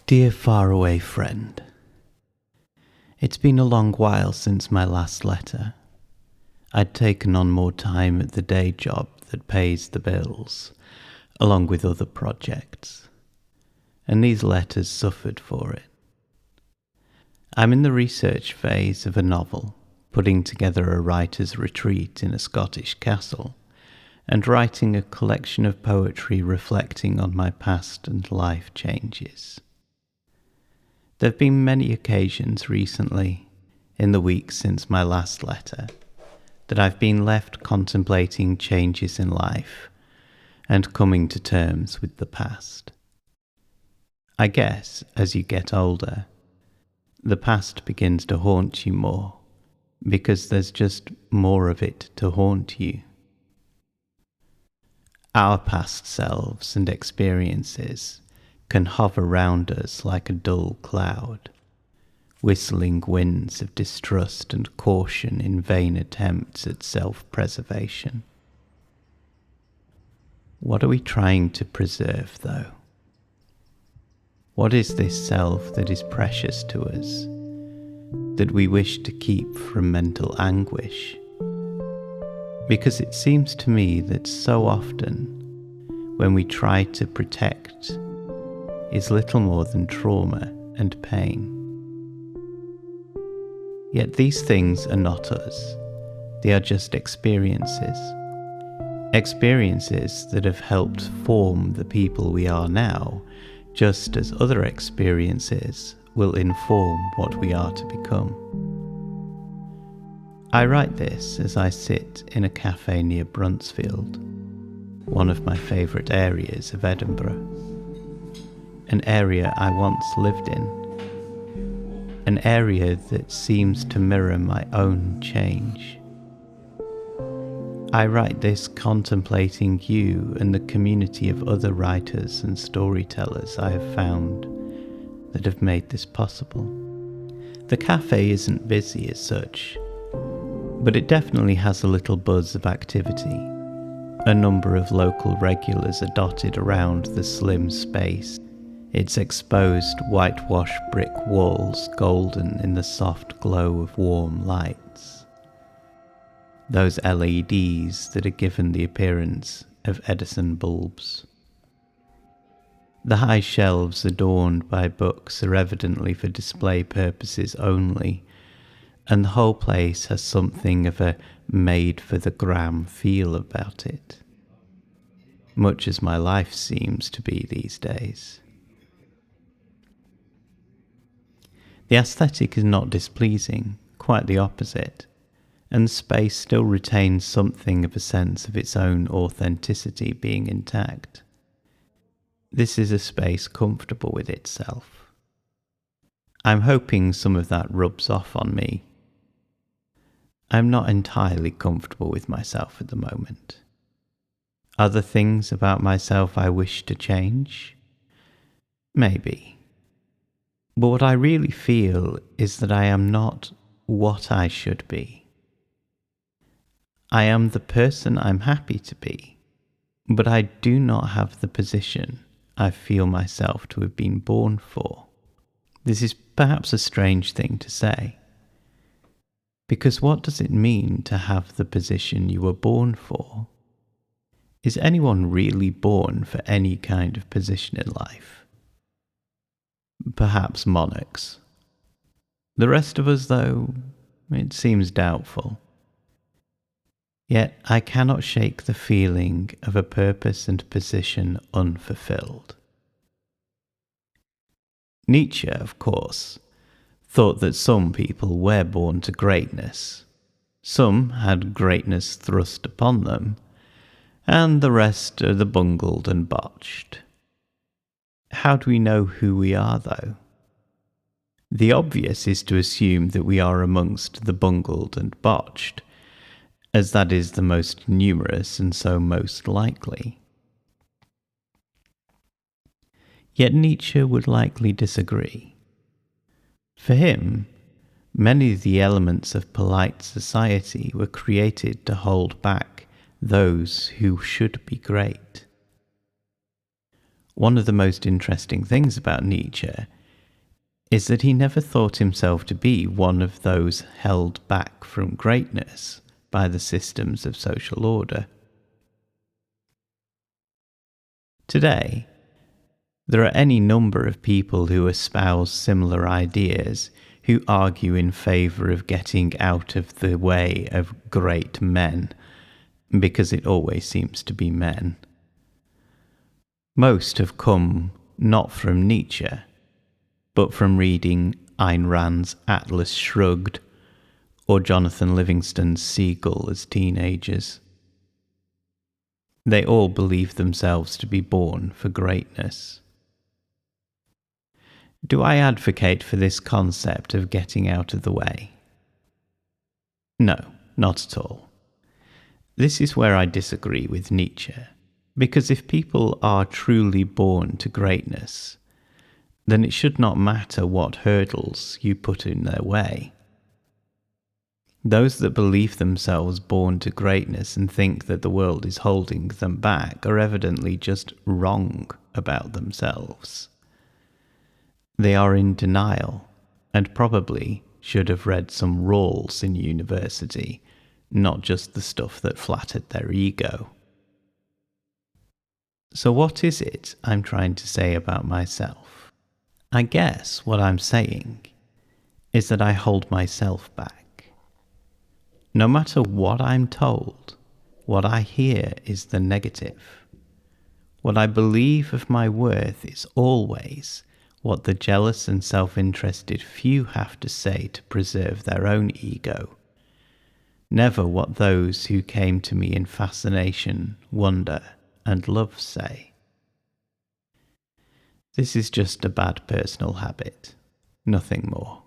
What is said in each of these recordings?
Dear faraway friend, it's been a long while since my last letter. I'd taken on more time at the day job that pays the bills, along with other projects, and these letters suffered for it. I'm in the research phase of a novel, putting together a writer's retreat in a Scottish castle, and writing a collection of poetry reflecting on my past and life changes. There have been many occasions recently, in the weeks since my last letter, that I've been left contemplating changes in life and coming to terms with the past. I guess, as you get older, the past begins to haunt you more, because there's just more of it to haunt you. Our past selves and experiences can hover round us like a dull cloud, whistling winds of distrust and caution in vain attempts at self-preservation. What are we trying to preserve, though? What is this self that is precious to us, that we wish to keep from mental anguish? Because it seems to me that so often, when we try to protect, is little more than trauma and pain. Yet these things are not us. They are just experiences. Experiences that have helped form the people we are now, just as other experiences will inform what we are to become. I write this as I sit in a cafe near Bruntsfield, one of my favourite areas of Edinburgh. An area I once lived in. An area that seems to mirror my own change. I write this contemplating you and the community of other writers and storytellers I have found that have made this possible. The cafe isn't busy as such, but it definitely has a little buzz of activity. A number of local regulars are dotted around the slim space, its exposed whitewashed brick walls golden in the soft glow of warm lights. Those LEDs that are given the appearance of Edison bulbs. The high shelves adorned by books are evidently for display purposes only, and the whole place has something of a made-for-the-gram feel about it, much as my life seems to be these days. The aesthetic is not displeasing, quite the opposite, and the space still retains something of a sense of its own authenticity being intact. This is a space comfortable with itself. I'm hoping some of that rubs off on me. I'm not entirely comfortable with myself at the moment. Are there things about myself I wish to change? Maybe. But what I really feel is that I am not what I should be. I am the person I'm happy to be, but I do not have the position I feel myself to have been born for. This is perhaps a strange thing to say, because what does it mean to have the position you were born for? Is anyone really born for any kind of position in life? Perhaps monarchs. The rest of us, though, it seems doubtful. Yet I cannot shake the feeling of a purpose and position unfulfilled. Nietzsche, of course, thought that some people were born to greatness. Some had greatness thrust upon them, and the rest are the bungled and botched. How do we know who we are, though? The obvious is to assume that we are amongst the bungled and botched, as that is the most numerous and so most likely. Yet Nietzsche would likely disagree. For him, many of the elements of polite society were created to hold back those who should be great. One of the most interesting things about Nietzsche is that he never thought himself to be one of those held back from greatness by the systems of social order. Today, there are any number of people who espouse similar ideas, who argue in favour of getting out of the way of great men, because it always seems to be men. Most have come not from Nietzsche, but from reading Ayn Rand's Atlas Shrugged or Jonathan Livingston's Seagull as teenagers. They all believe themselves to be born for greatness. Do I advocate for this concept of getting out of the way? No, not at all. This is where I disagree with Nietzsche, because if people are truly born to greatness, then it should not matter what hurdles you put in their way. Those that believe themselves born to greatness and think that the world is holding them back are evidently just wrong about themselves. They are in denial and probably should have read some Rawls in university, not just the stuff that flattered their ego. So what is it I'm trying to say about myself? I guess what I'm saying is that I hold myself back. No matter what I'm told, what I hear is the negative. What I believe of my worth is always what the jealous and self-interested few have to say to preserve their own ego, never what those who came to me in fascination, wonder, and love say. This is just a bad personal habit, nothing more.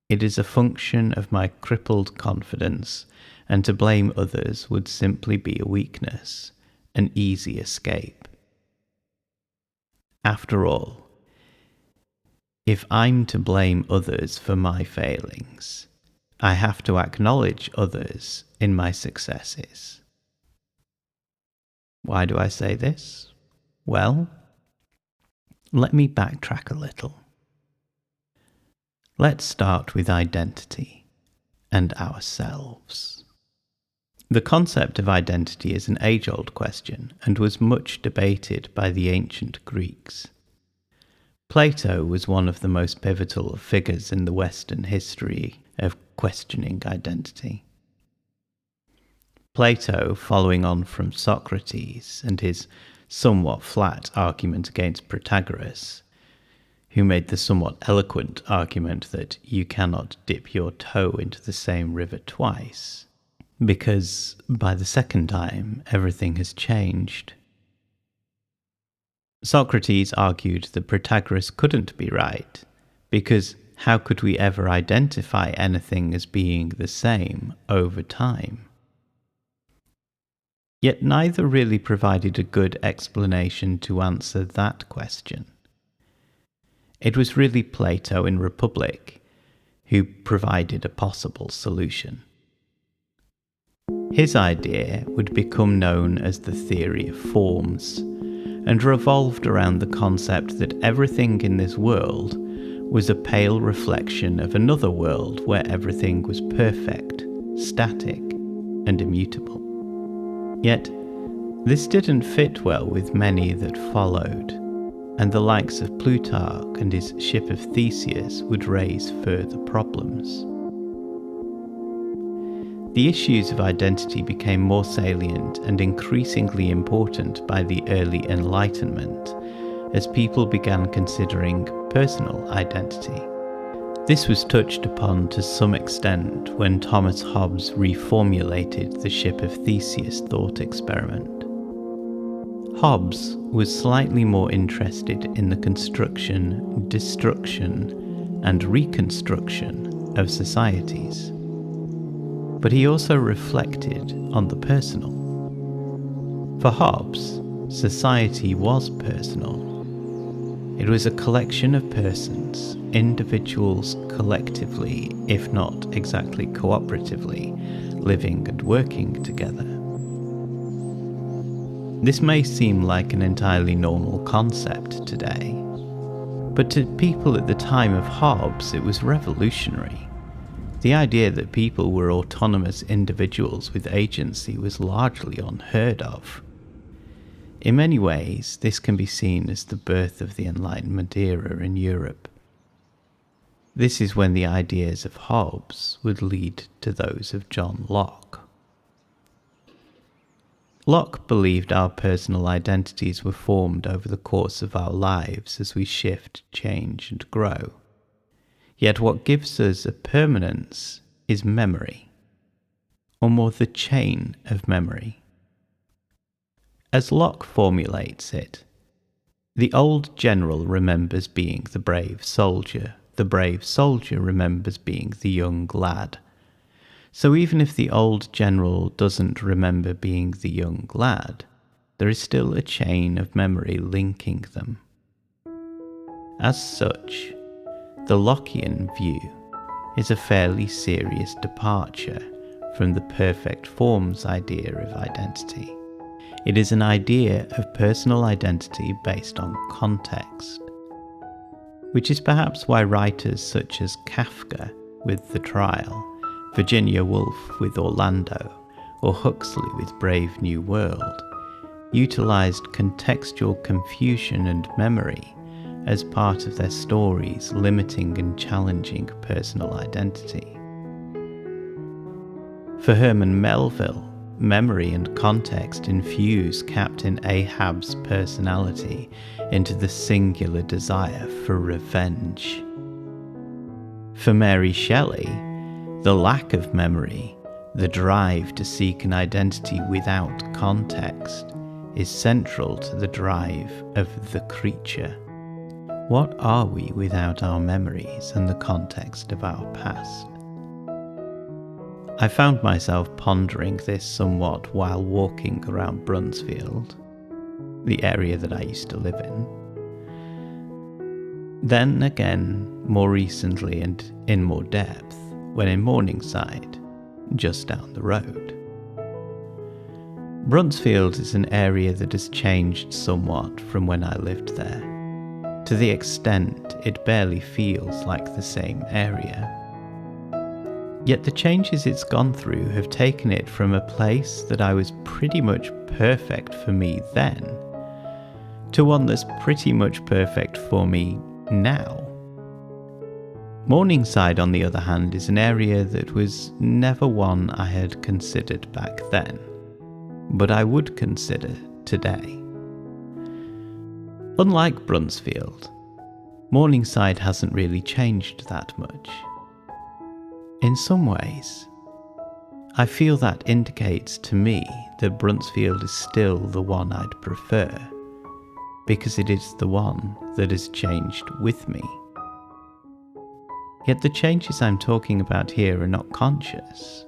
It is a function of my crippled confidence, and to blame others would simply be a weakness, an easy escape. After all, if I'm to blame others for my failings, I have to acknowledge others in my successes. Why do I say this? Well, let me backtrack a little. Let's start with identity and ourselves. The concept of identity is an age-old question and was much debated by the ancient Greeks. Plato was one of the most pivotal figures in the Western history of questioning identity. Plato, following on from Socrates and his somewhat flat argument against Protagoras, who made the somewhat eloquent argument that you cannot dip your toe into the same river twice, because by the second time everything has changed. Socrates argued that Protagoras couldn't be right, because how could we ever identify anything as being the same over time? Yet neither really provided a good explanation to answer that question. It was really Plato in Republic who provided a possible solution. His idea would become known as the theory of forms, and revolved around the concept that everything in this world was a pale reflection of another world where everything was perfect, static, and immutable. Yet, this didn't fit well with many that followed, and the likes of Plutarch and his ship of Theseus would raise further problems. The issues of identity became more salient and increasingly important by the early Enlightenment, as people began considering personal identity. This was touched upon to some extent when Thomas Hobbes reformulated the ship of Theseus thought experiment. Hobbes was slightly more interested in the construction, destruction, and reconstruction of societies, but he also reflected on the personal. For Hobbes, society was personal. It was a collection of persons, individuals collectively, if not exactly cooperatively, living and working together. This may seem like an entirely normal concept today, But to people at the time of Hobbes, it was revolutionary. The idea that people were autonomous individuals with agency was largely unheard of. In many ways, this can be seen as the birth of the Enlightenment era in Europe. This is when the ideas of Hobbes would lead to those of John Locke. Locke believed our personal identities were formed over the course of our lives as we shift, change, and grow. Yet what gives us a permanence is memory, or more the chain of memory. As Locke formulates it, the old general remembers being the brave soldier remembers being the young lad. So even if the old general doesn't remember being the young lad, there is still a chain of memory linking them. As such, the Lockean view is a fairly serious departure from the perfect forms idea of identity. It is an idea of personal identity based on context, which is perhaps why writers such as Kafka with The Trial, Virginia Woolf with Orlando, or Huxley with Brave New World utilized contextual confusion and memory as part of their stories, limiting and challenging personal identity. For Herman Melville, memory and context infuse Captain Ahab's personality into the singular desire for revenge. For Mary Shelley, the lack of memory, the drive to seek an identity without context, is central to the drive of the creature. What are we without our memories and the context of our past? I found myself pondering this somewhat while walking around Brunsfield, the area that I used to live in. Then again, more recently and in more depth, when in Morningside, just down the road. Brunsfield is an area that has changed somewhat from when I lived there, to the extent it barely feels like the same area. Yet the changes it's gone through have taken it from a place that I was pretty much perfect for me then, to one that's pretty much perfect for me now. Morningside, on the other hand, is an area that was never one I had considered back then, but I would consider today. Unlike Brunsfield, Morningside hasn't really changed that much. In some ways, I feel that indicates to me that Brunsfield is still the one I'd prefer, because it is the one that has changed with me. Yet the changes I'm talking about here are not conscious.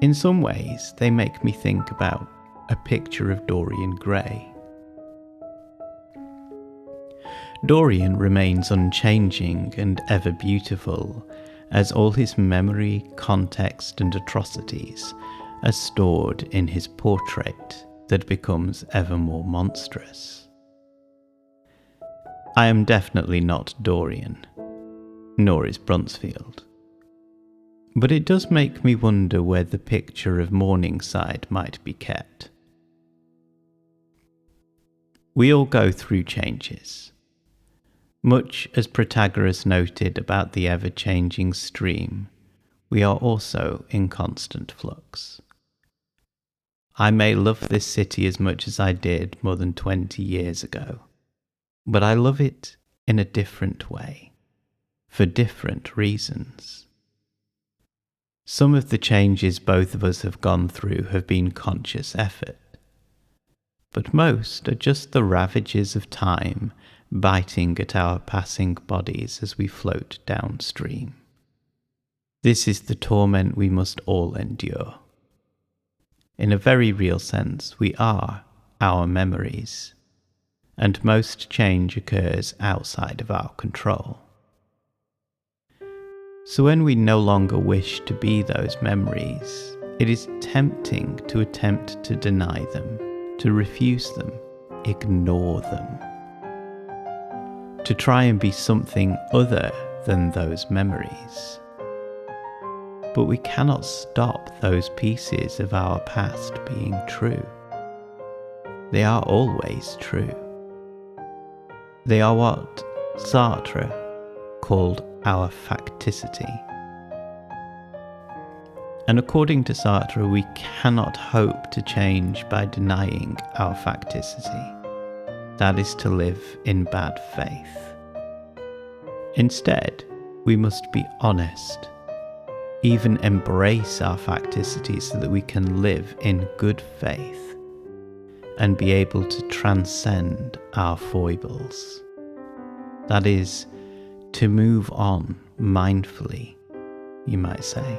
In some ways, they make me think about a picture of Dorian Gray. Dorian remains unchanging and ever beautiful, as all his memory, context, and atrocities are stored in his portrait that becomes ever more monstrous. I am definitely not Dorian, nor is Brunsfield. But it does make me wonder where the picture of Morningside might be kept. We all go through changes. Much as Protagoras noted about the ever-changing stream, we are also in constant flux. I may love this city as much as I did more than 20 years ago, but I love it in a different way, for different reasons. Some of the changes both of us have gone through have been conscious effort, but most are just the ravages of time biting at our passing bodies as we float downstream. This is the torment we must all endure. In a very real sense, we are our memories, and most change occurs outside of our control. So when we no longer wish to be those memories, it is tempting to attempt to deny them, to refuse them, ignore them. to try and be something other than those memories. But we cannot stop those pieces of our past being true. They are always true. They are what Sartre called our facticity. And according to Sartre, we cannot hope to change by denying our facticity. That is to live in bad faith. Instead, we must be honest, even embrace our facticity so that we can live in good faith and be able to transcend our foibles. That is, to move on mindfully, you might say.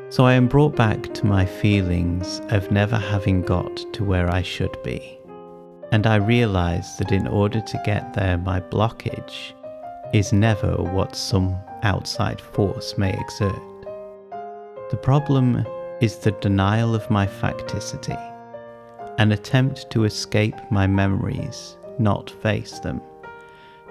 So I am brought back to my feelings of never having got to where I should be, and I realise that in order to get there, my blockage is never what some outside force may exert. The problem is the denial of my facticity, an attempt to escape my memories, not face them,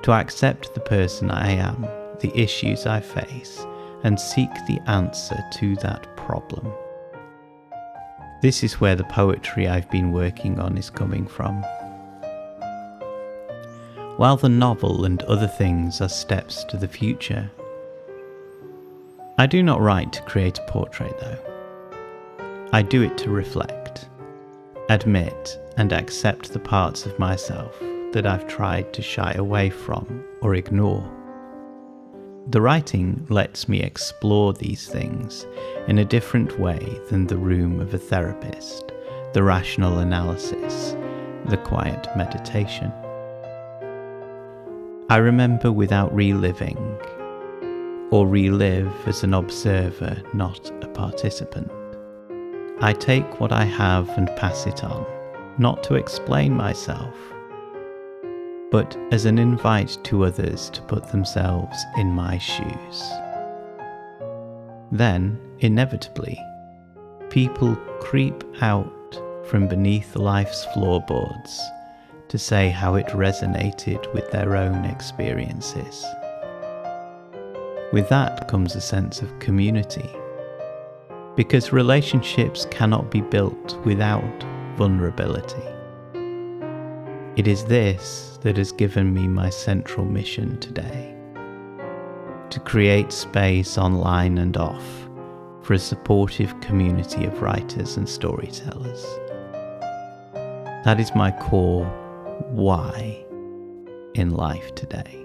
to accept the person I am, the issues I face, and seek the answer to that problem. This is where the poetry I've been working on is coming from. While the novel and other things are steps to the future, I do not write to create a portrait though. I do it to reflect, admit and accept the parts of myself that I've tried to shy away from or ignore. The writing lets me explore these things in a different way than the room of a therapist, the rational analysis, the quiet meditation. I remember without reliving, or relive as an observer, not a participant. I take what I have and pass it on, not to explain myself, but as an invite to others to put themselves in my shoes. Then, inevitably, people creep out from beneath life's floorboards to say how it resonated with their own experiences. With that comes a sense of community, because relationships cannot be built without vulnerability. It is this that has given me my central mission today, to create space online and off for a supportive community of writers and storytellers. That is my core why in life today.